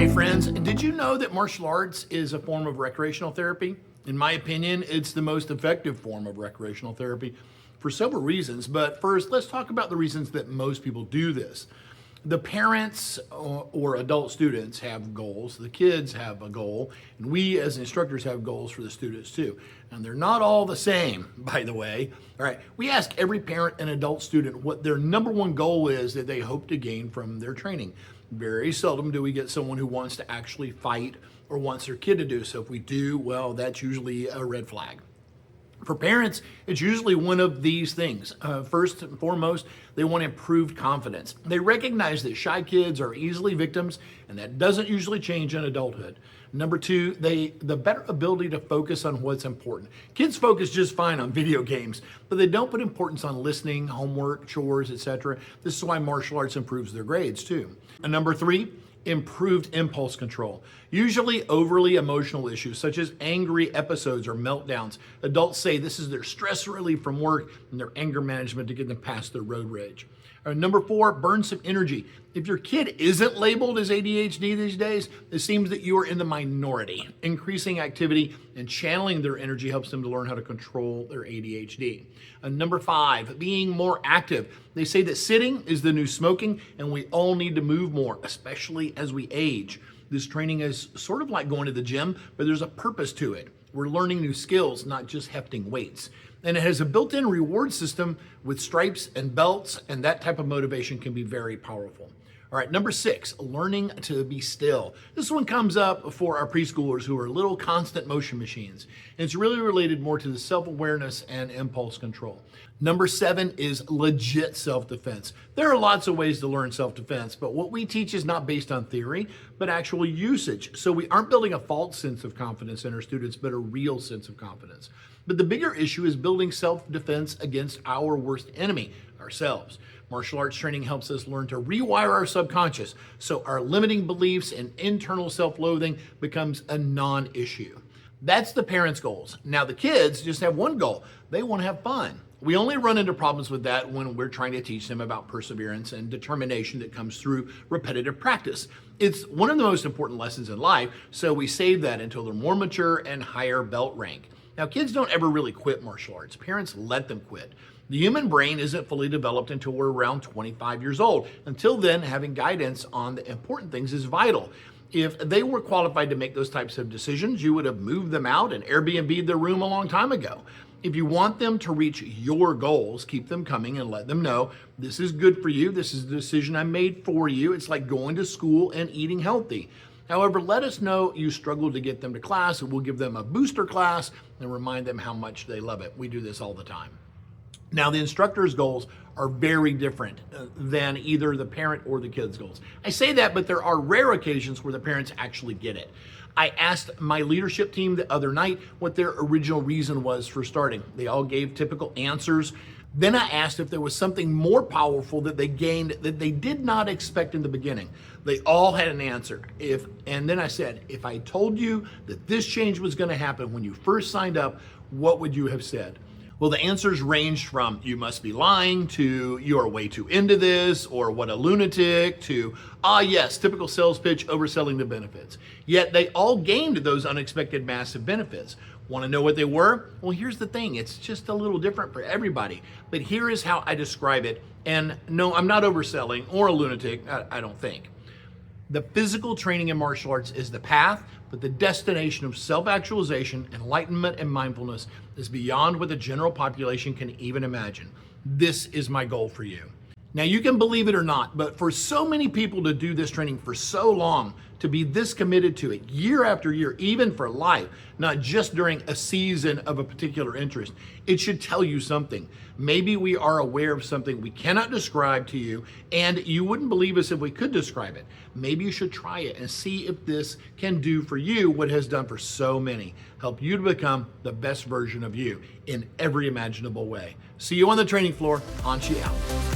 Hey friends, did you know that martial arts is a form of recreational therapy? In my opinion, it's the most effective form of recreational therapy for several reasons. But first, let's talk about the reasons that most people do this. The parents or adult students have goals, the kids have a goal, and we as instructors have goals for the students too. And they're not all the same, by the way. All right, we ask every parent and adult student what their number one goal is that they hope to gain from their training. Very seldom do we get someone who wants to actually fight or wants their kid to do so. If we do, well, that's usually a red flag. For parents, it's usually one of these things. First and foremost, they want improved confidence. They recognize that shy kids are easily victims, and that doesn't usually change in adulthood. Number two, the better ability to focus on what's important. Kids focus just fine on video games, but they don't put importance on listening, homework, chores, etc. This is why martial arts improves their grades too. And number three, improved impulse control. Usually overly emotional issues such as angry episodes or meltdowns. Adults say this is their stress relief from work and their anger management to get them past their road rage. Number four, burn some energy. If your kid isn't labeled as ADHD these days, it seems that you are in the minority. Increasing activity and channeling their energy helps them to learn how to control their ADHD. Number five, being more active. They say that sitting is the new smoking and we all need to move more, especially as we age. This training is sort of like going to the gym, but there's a purpose to it. We're learning new skills, not just hefting weights. And it has a built-in reward system with stripes and belts, and that type of motivation can be very powerful. All right, number six, learning to be still. This one comes up for our preschoolers who are little constant motion machines. And it's really related more to the self-awareness and impulse control. Number seven is legit self-defense. There are lots of ways to learn self-defense, but what we teach is not based on theory, but actual usage. So we aren't building a false sense of confidence in our students, but a real sense of confidence. But the bigger issue is building self-defense against our worst enemy, ourselves. Martial arts training helps us learn to rewire our subconscious so our limiting beliefs and internal self-loathing becomes a non-issue. That's the parents' goals. Now the kids just have one goal. They want to have fun. We only run into problems with that when we're trying to teach them about perseverance and determination that comes through repetitive practice. It's one of the most important lessons in life, so we save that until they're more mature and higher belt rank. Now, kids don't ever really quit martial arts. Parents let them quit. The human brain isn't fully developed until we're around 25 years old. Until then, having guidance on the important things is vital. If they were qualified to make those types of decisions, you would have moved them out and Airbnb'd their room a long time ago. If you want them to reach your goals, keep them coming and let them know this is good for you. This is the decision I made for you. It's like going to school and eating healthy. However, let us know you struggled to get them to class and we'll give them a booster class and remind them how much they love it. We do this all the time. Now, the instructor's goals are very different than either the parent or the kid's goals. I say that, but there are rare occasions where the parents actually get it. I asked my leadership team the other night what their original reason was for starting. They all gave typical answers. Then I asked if there was something more powerful that they gained that they did not expect in the beginning. They all had an answer. And then I said, if I told you that this change was going to happen when you first signed up, what would you have said? Well, the answers ranged from you must be lying to you're way too into this or what a lunatic to yes, typical sales pitch overselling the benefits. Yet they all gained those unexpected massive benefits. Want to know what they were? Well, here's the thing. It's just a little different for everybody. But here is how I describe it. And no, I'm not overselling or a lunatic, I don't think. The physical training in martial arts is the path, but the destination of self-actualization, enlightenment, and mindfulness is beyond what the general population can even imagine. This is my goal for you. Now, you can believe it or not, but for so many people to do this training for so long, to be this committed to it year after year, even for life, not just during a season of a particular interest, it should tell you something. Maybe we are aware of something we cannot describe to you, and you wouldn't believe us if we could describe it. Maybe you should try it and see if this can do for you what it has done for so many. Help you to become the best version of you in every imaginable way. See you on the training floor. On Chi out.